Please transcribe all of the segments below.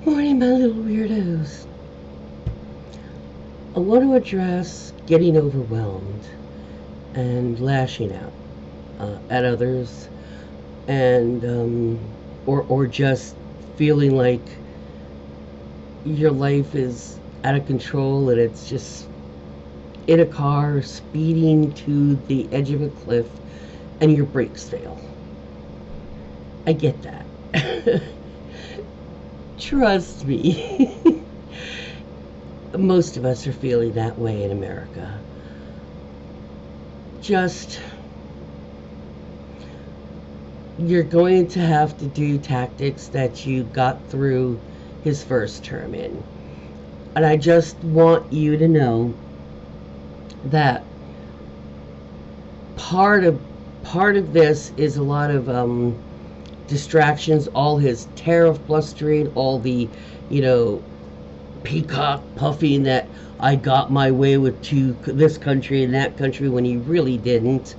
Morning, my little weirdos. I want to address getting overwhelmed and lashing out at others, and or just feeling like your life is out of control and it's just in a car speeding to the edge of a cliff and your brakes fail. I get that. Trust me. Most of us are feeling that way in America. Just, you're going to have to do tactics that you got through his first term in. And I just want you to know that part of this is a lot of distractions, all his tariff blustering, all the, you know, peacock puffing that I got my way with to this country and that country when he really didn't.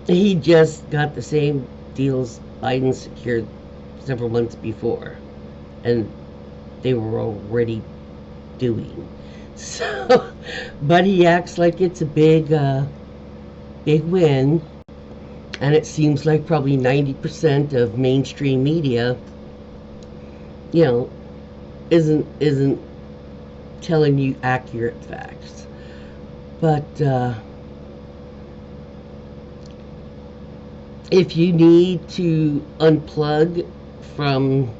He just got the same deals Biden secured several months before, and they were already doing. So, but he acts like it's a big win, and it seems like probably 90% of mainstream media, you know, isn't telling you accurate facts. But if you need to unplug from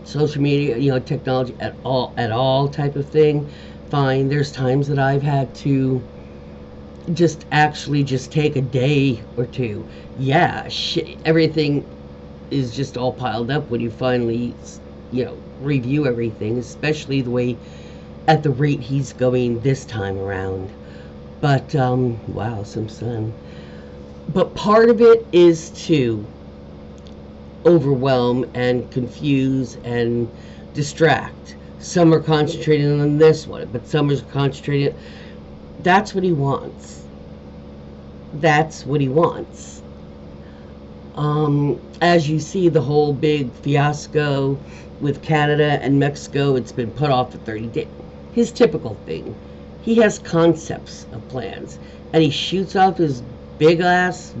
social media, you know, technology at all type of thing, fine. There's times that I've had to just take a day or two. Yeah, everything is just all piled up when you finally, you know, review everything, especially at the rate he's going this time around. But wow, some sun. But part of it is to overwhelm and confuse and distract. Some are concentrating on this one, but some are concentrating. That's what he wants. That's what he wants. As you see, the whole big fiasco with Canada and Mexico, it's been put off for 30 days. His typical thing. He has concepts of plans, and he shoots off his big ass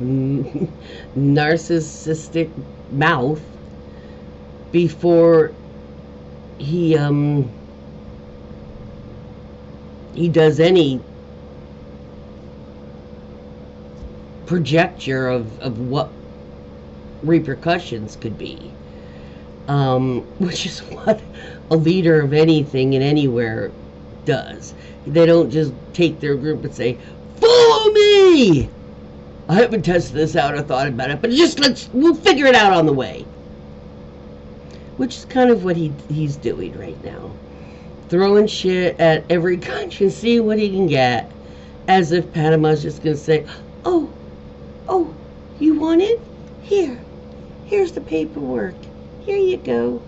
narcissistic mouth before he does any projecture of what repercussions could be, which is what a leader of anything and anywhere does. They don't just take their group and say, "Follow me." I haven't tested this out or thought about it, but we'll figure it out on the way. Which is kind of what he's doing right now. Throwing shit at every country and seeing what he can get. As if Panama's just going to say, oh, you want it? Here's the paperwork. Here you go.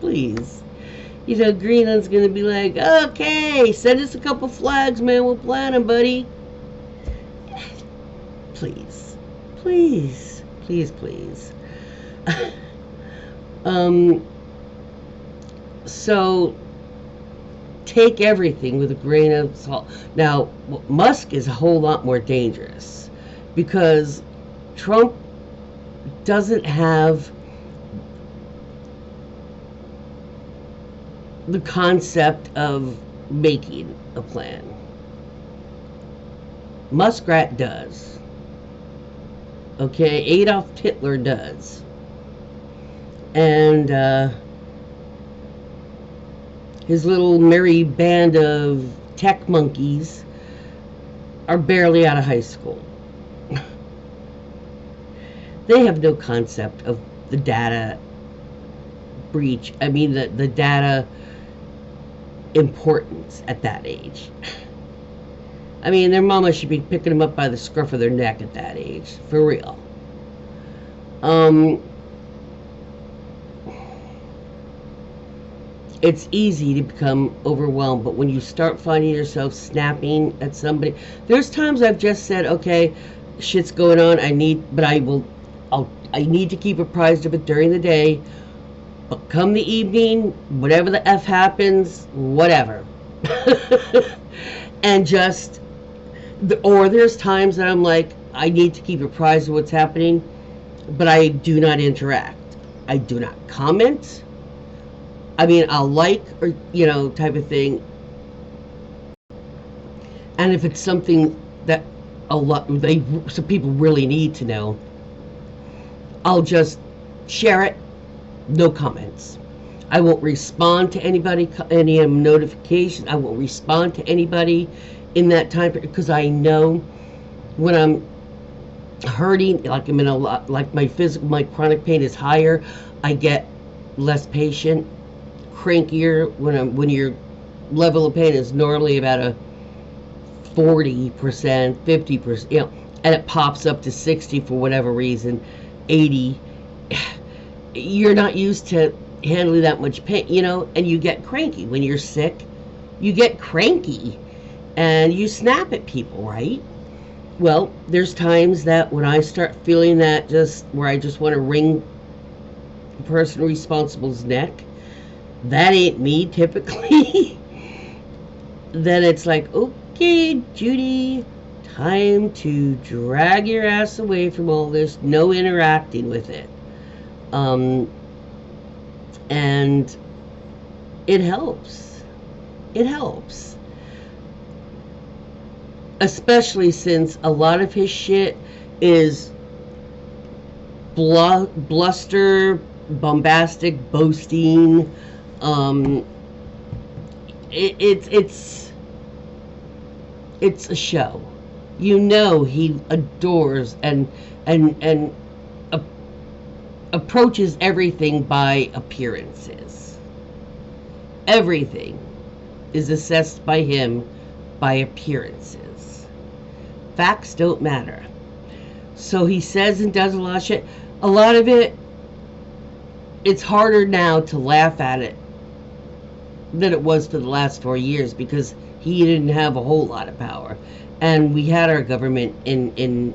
Please. You know, Greenland's going to be like, okay, send us a couple flags, man. We'll plant them, buddy. Please. So take everything with a grain of salt. Now, Musk is a whole lot more dangerous because Trump doesn't have the concept of making a plan. Muskrat does. Okay, Adolf Hitler does. And his little merry band of tech monkeys are barely out of high school. They have no concept of the data breach. I mean, the data importance at that age. I mean, their mama should be picking them up by the scruff of their neck at that age. For real. It's easy to become overwhelmed, but when you start finding yourself snapping at somebody, there's times I've just said, okay, shit's going on, but I will I need to keep apprised of it during the day, but come the evening, whatever the F happens, whatever. And just, or there's times that I'm like, I need to keep apprised of what's happening, but I do not interact. I do not comment. I mean, I'll like, or, type of thing. And if it's something that some people really need to know, I'll just share it. No comments. I won't respond to anybody, any notification. I won't respond to anybody in that time because I know when I'm hurting, like I'm in a lot, like my chronic pain is higher, I get less patient, crankier when your level of pain is normally about a 40%, 50%, and it pops up to 60 for whatever reason, 80. You're not used to handling that much pain, and you get cranky. When you're sick, you get cranky and you snap at people, right? Well, there's times that when I start feeling that, just where I just want to wring the person responsible's neck, that ain't me typically. Then it's like, okay, Judy, time to drag your ass away from all this, no interacting with it. And it helps. It helps. Especially since a lot of his shit is bluster, bombastic, boasting. It's a show. He adores and approaches everything by appearances. Everything is assessed by him by appearances. Facts don't matter. So he says and does a lot of shit. A lot of it, it's harder now to laugh at it than it was for the last 4 years because he didn't have a whole lot of power. And we had our government in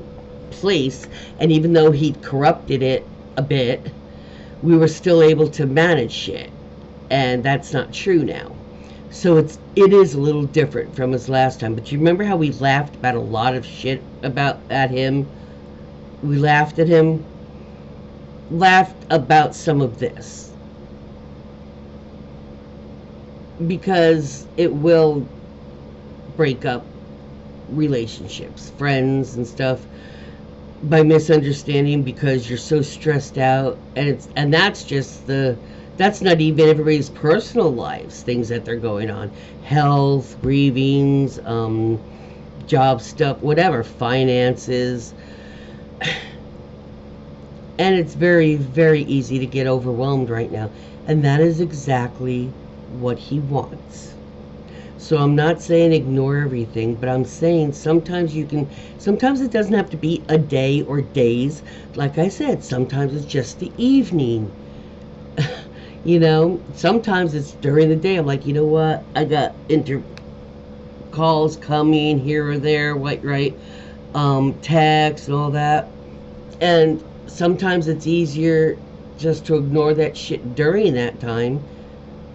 place, and even though he'd corrupted it a bit, we were still able to manage shit, and that's not true now. So it is a little different from his last time. But you remember how we laughed about a lot of shit at him? We laughed at him, laughed about some of this, because it will break up relationships, friends and stuff, by misunderstanding because you're so stressed out, and that's not even everybody's personal lives, things that they're going on, health, grievings, job stuff, whatever, finances. And it's very, very easy to get overwhelmed right now, and that is exactly what he wants. So I'm not saying ignore everything, but I'm saying sometimes it doesn't have to be a day or days. Like I said, sometimes it's just the evening. Sometimes it's during the day. I'm like, you know what? I got calls coming here or there, right? Texts and all that. And sometimes it's easier just to ignore that shit during that time.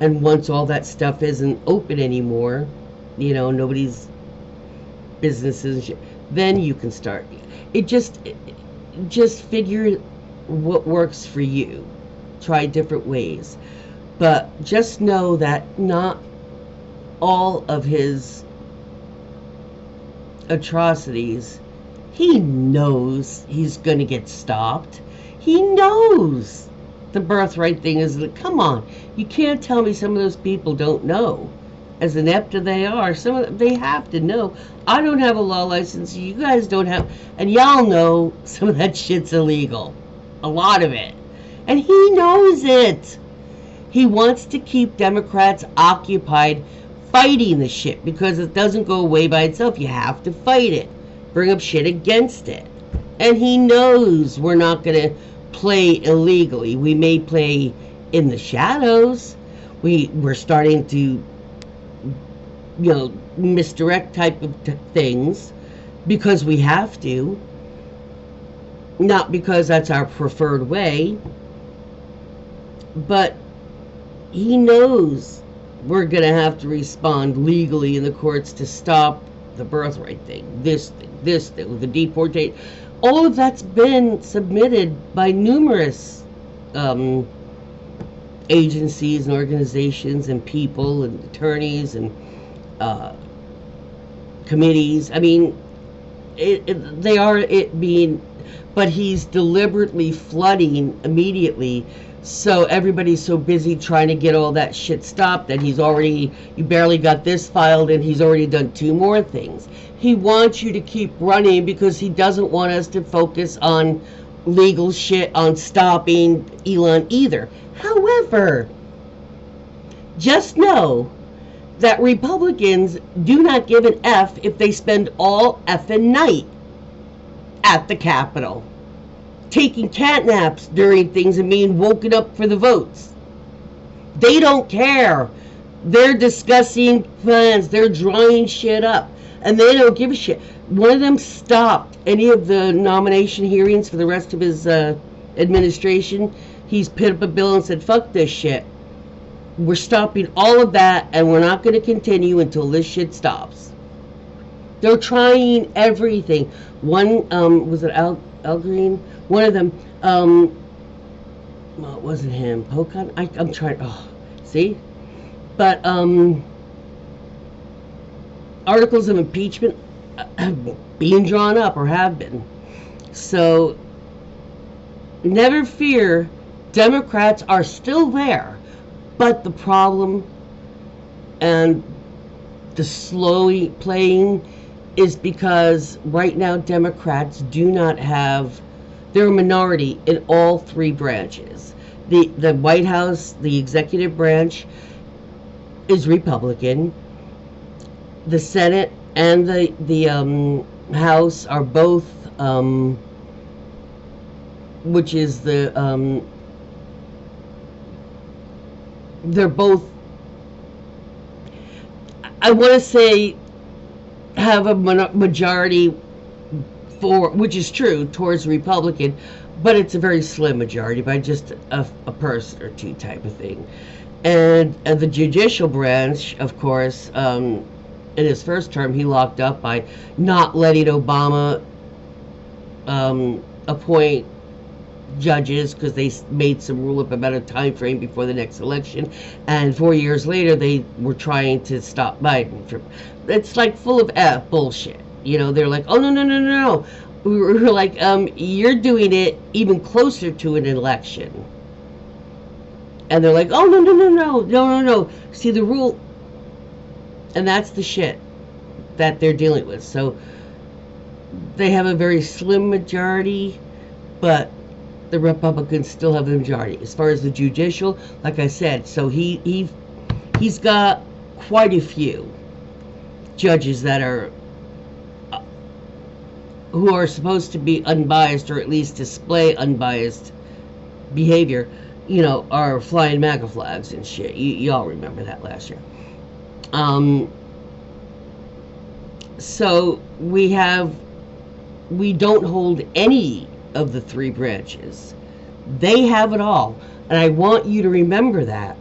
And once all that stuff isn't open anymore, nobody's businesses and shit, then you can start. Just figure what works for you. Try different ways. But just know that not all of his atrocities, he knows he's going to get stopped. He knows the birthright thing is, come on, you can't tell me some of those people don't know. As inept as they are, some of them, they have to know. I don't have a law license, you guys don't have, and y'all know some of that shit's illegal. A lot of it. And he knows it. He wants to keep Democrats occupied fighting the shit because it doesn't go away by itself. You have to fight it. Bring up shit against it. And he knows we're not going to play illegally. We may play in the shadows. We're starting to, misdirect type of things because we have to. Not because that's our preferred way, but he knows we're going to have to respond legally in the courts to stop the birthright thing, this thing, the deportation. All of that's been submitted by numerous agencies and organizations and people and attorneys and committees. I mean, they are it being, but he's deliberately flooding immediately. So everybody's so busy trying to get all that shit stopped that you barely got this filed and he's already done 2 more things. He wants you to keep running because he doesn't want us to focus on legal shit, on stopping Elon either. However, just know that Republicans do not give an F if they spend all effing night at the Capitol, taking cat naps during things and being woken up for the votes. They don't care. They're discussing plans. They're drawing shit up. And they don't give a shit. One of them stopped any of the nomination hearings for the rest of his administration. He's put up a bill and said, fuck this shit. We're stopping all of that, and we're not going to continue until this shit stops. They're trying everything. One, was it Al Green? One of them, well, it wasn't him. Pocan? I'm trying, see? But, articles of impeachment being drawn up or have been. So, never fear, Democrats are still there. But the problem and the slowly playing is because right now Democrats do not have, they're a minority in all 3 branches. The White House, the executive branch, is Republican. The Senate and the House are both, which is the, they're both, I want to say, have a majority for, which is true, towards Republican, but it's a very slim majority by just a person or 2 type of thing. And the judicial branch, of course, in his first term, he locked up by not letting Obama appoint judges because they made some rule up about a time frame before the next election, and 4 years later they were trying to stop Biden from. It's like full of bullshit. You know, they're like, oh no. We were like, you're doing it even closer to an election, and they're like, oh no. See the rule, and that's the shit that they're dealing with. So they have a very slim majority, but the Republicans still have the majority. As far as the judicial, like I said, so he's got quite a few judges that are who are supposed to be unbiased, or at least display unbiased behavior, you know, are flying MAGA flags and shit. Y'all remember that last year. So we don't hold any of the 3 branches. They have it all, and I want you to remember that.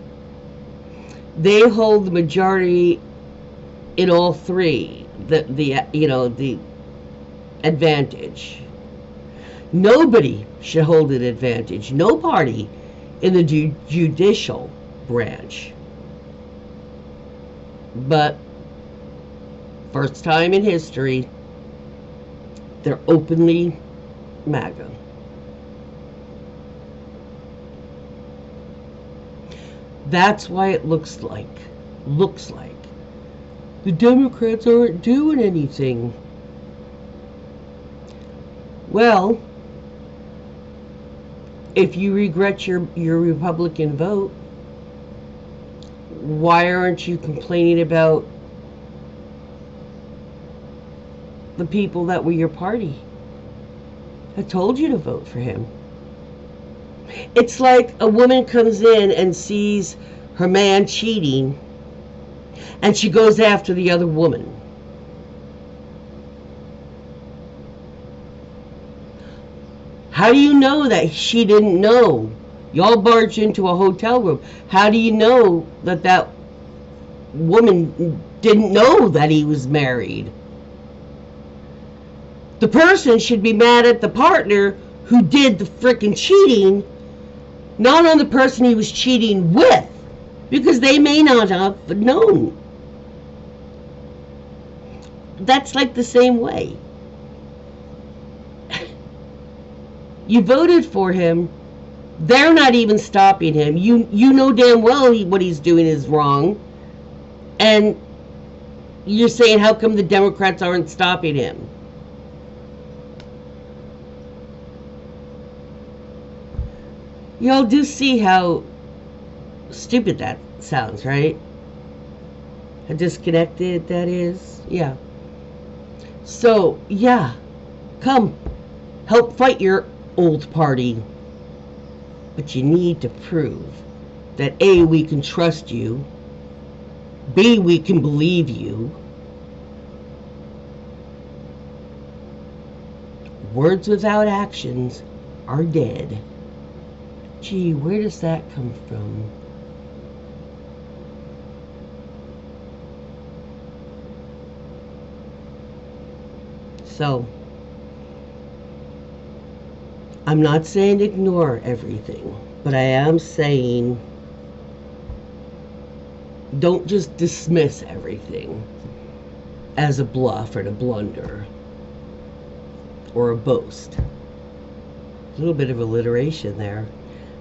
They hold the majority in all 3. The advantage. Nobody should hold an advantage. No party in the judicial branch. But first time in history, they're openly MAGA. That's why it looks like the Democrats aren't doing anything. Well, if you regret your Republican vote, why aren't you complaining about the people that were your party? I told you to vote for him. It's like a woman comes in and sees her man cheating, and she goes after the other woman. How do you know that she didn't know? Y'all barged into a hotel room. How do you know that that woman didn't know that he was married? The person should be mad at the partner who did the frickin' cheating, not on the person he was cheating with, because they may not have known. That's like the same way. You voted for him. They're not even stopping him. You know damn well what he's doing is wrong. And you're saying, how come the Democrats aren't stopping him? Y'all do see how stupid that sounds, right? How disconnected that is? Yeah. So, yeah. Come. Help fight your old party. But you need to prove that A, we can trust you, B, we can believe you. Words without actions are dead. Gee, where does that come from? So, I'm not saying ignore everything, but I am saying don't just dismiss everything as a bluff or a blunder or a boast. A little bit of alliteration there.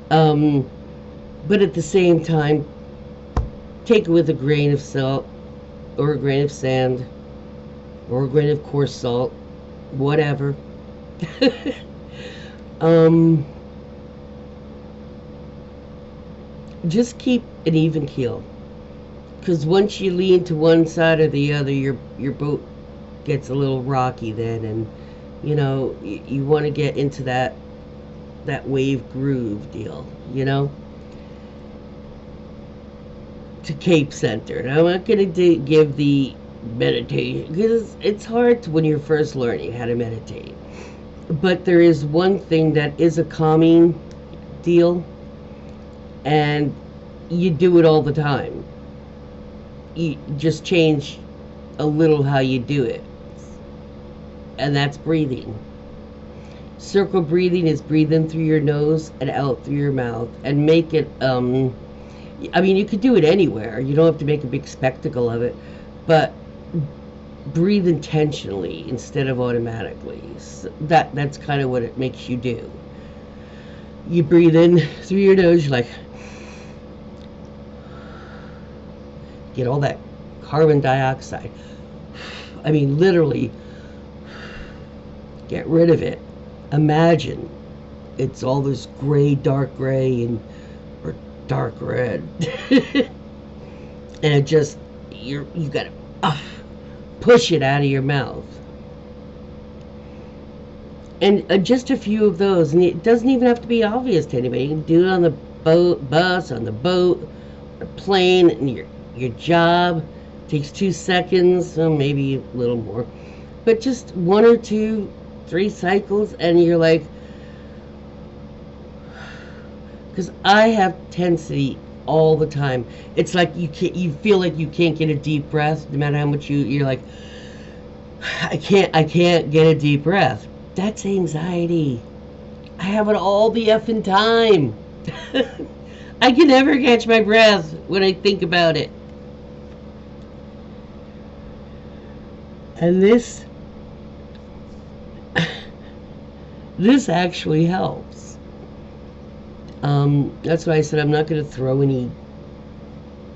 But at the same time, take it with a grain of salt or a grain of sand or a grain of coarse salt, whatever. Just keep an even keel, because once you lean to one side or the other, your boat gets a little rocky then, and you know you want to get into that wave groove deal, you know, to Cape Center. And I'm not going to give the meditation, because it's hard when you're first learning how to meditate. But there is one thing that is a calming deal, and you do it all the time. You just change a little how you do it, and that's breathing. Circle breathing is breathing through your nose and out through your mouth, and make it I mean, you could do it anywhere. You don't have to make a big spectacle of it, but breathe intentionally instead of automatically. So that's kind of what it makes you do. You breathe in through your nose, you're like, get all that carbon dioxide. I mean, literally, get rid of it. Imagine it's all this dark gray, or dark red, and it just you gotta push it out of your mouth. And just a few of those, and it doesn't even have to be obvious to anybody. You can do it on the bus, on the boat, or plane, and your job. Takes 2 seconds, maybe a little more, but just 1 or 2, 3 cycles, and you're like, because I have tensity all the time. It's like you feel like you can't get a deep breath, no matter how much you're like, I can't get a deep breath. That's anxiety. I have it all the effing time. I can never catch my breath when I think about it. And this actually helps. That's why I said I'm not going to throw any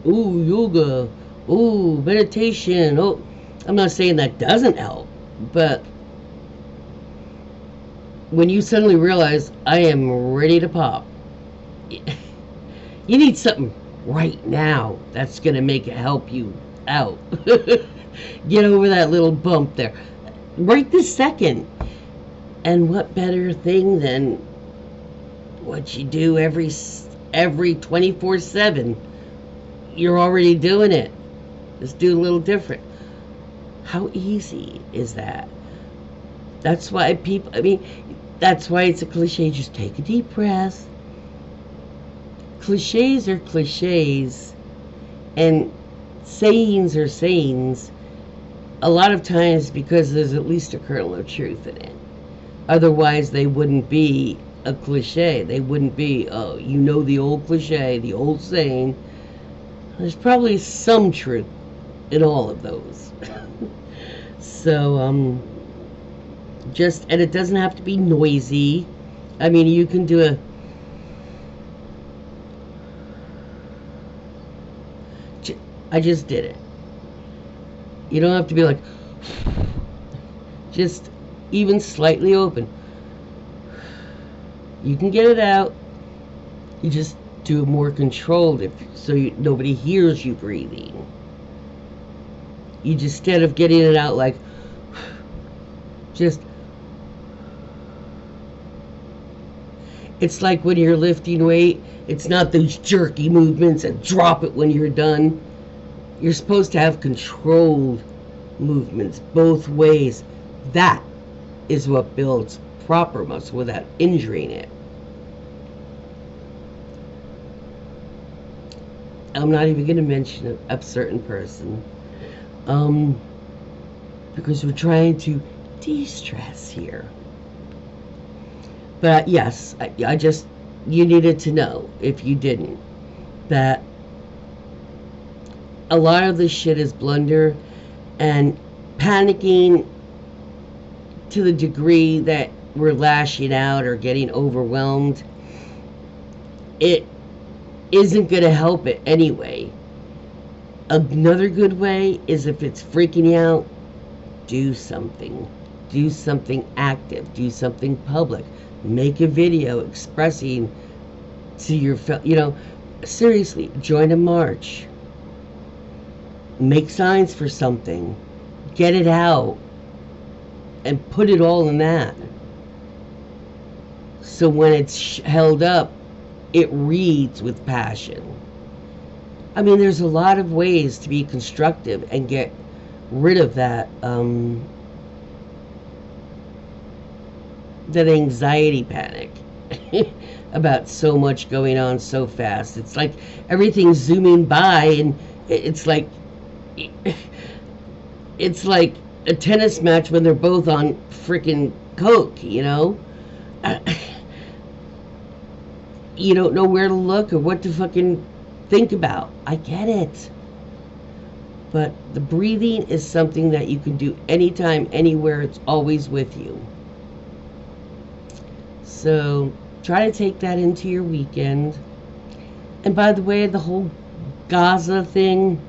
yoga, meditation. I'm not saying that doesn't help, but when you suddenly realize I am ready to pop, you need something right now that's going to make it help you out. Get over that little bump there right this second. And what better thing than what you do every 24/7? You're already doing it. Just do a little different. How easy is that? That's why people, I mean, That's why it's a cliche. Just take a deep breath. Cliches are cliches, and sayings are sayings, a lot of times because there's at least a kernel of truth in it. Otherwise, they wouldn't be a cliche. They wouldn't be, oh, you know, the old cliche, the old saying. There's probably some truth in all of those. So, and it doesn't have to be noisy. I mean, you can do I just did it. You don't have to be like, just even slightly open. You can get it out. You just do it more controlled, so nobody hears you breathing. You just, instead of getting it out like, just, it's like when you're lifting weight, it's not those jerky movements and drop it when you're done. You're supposed to have controlled movements both ways. That is what builds proper muscle without injuring it. I'm not even going to mention a certain person, because we're trying to de-stress here. But yes, I just, you needed to know, if you didn't, that a lot of this shit is blunder, and panicking to the degree that we're lashing out or getting overwhelmed, it isn't going to help it anyway. Another good way is, if it's freaking you out, do something. Do something active. Do something public. Make a video expressing to your, seriously, join a march. Make signs for something. Get it out. And put it all in that. So when it's held up, it reads with passion. I mean, there's a lot of ways to be constructive and get rid of that that anxiety panic about so much going on so fast. It's like everything's zooming by, and it's like a tennis match when they're both on freaking coke, you know? You don't know where to look or what to fucking think about. I get it. But the breathing is something that you can do anytime, anywhere. It's always with you. So try to take that into your weekend. And by the way, the whole Gaza thing,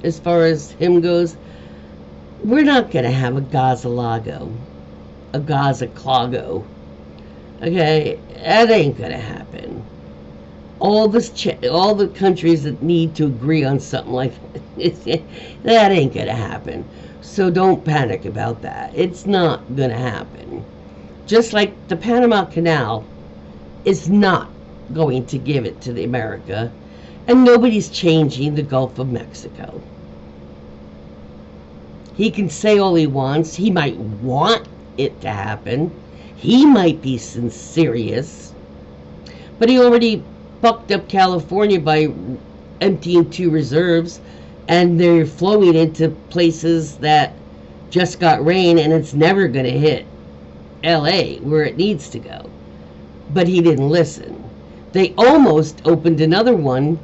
as far as him goes, we're not going to have a Gaza-Lago. A Gaza-Clago. Okay? That ain't going to happen. All the countries that need to agree on something like that, that ain't going to happen. So don't panic about that. It's not going to happen. Just like the Panama Canal is not going to give it to America, and nobody's changing the Gulf of Mexico. He can say all he wants. He might want it to happen. He might be serious. But he already fucked up California by emptying 2 reserves, and they're flowing into places that just got rain, and it's never going to hit LA where it needs to go. But he didn't listen. They almost opened another one,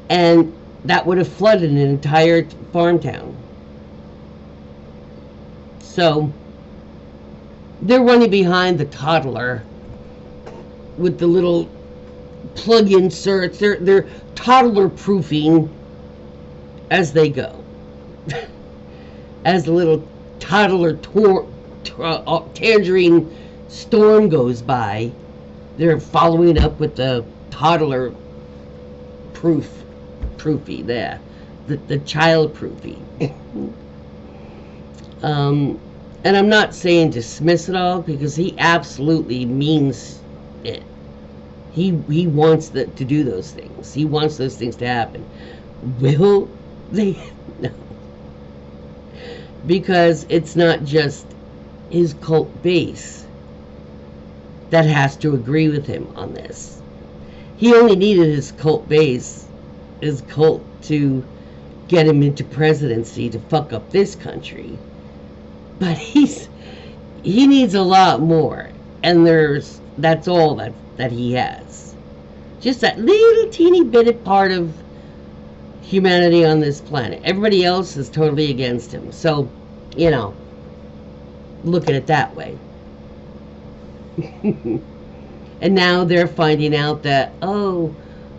and that would have flooded an entire farm town. So they're running behind the toddler with the little plug inserts. They're toddler proofing as they go. As the little toddler tangerine storm goes by, they're following up with the toddler proofy there, the child proofy. And I'm not saying dismiss it all, because he absolutely means it. He wants to do those things. He wants those things to happen. Will they? No. Because it's not just his cult base. that has to agree with him on this. He only needed his cult base, his cult, to get him into presidency to fuck up this country. But he needs a lot more, and that's all that he has. Just that little teeny bit of part of humanity on this planet. Everybody else is totally against him. So, look at it that way. And now they're finding out that,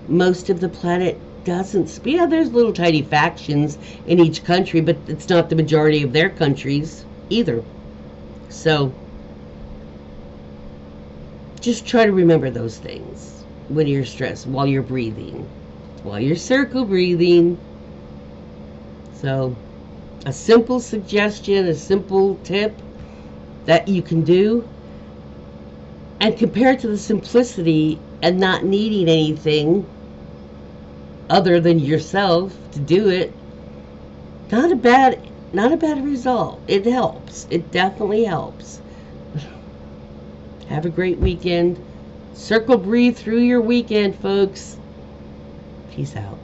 most of the planet doesn't. Yeah, there's little tiny factions in each country, but it's not the majority of their countries either. So, just try to remember those things when you're stressed, while you're breathing, while you're circle breathing. So, a simple suggestion, a simple tip that you can do, and compared to the simplicity and not needing anything other than yourself to do it, not a bad result. It helps. It definitely helps. Have a great weekend. Circle breathe through your weekend, folks. Peace out.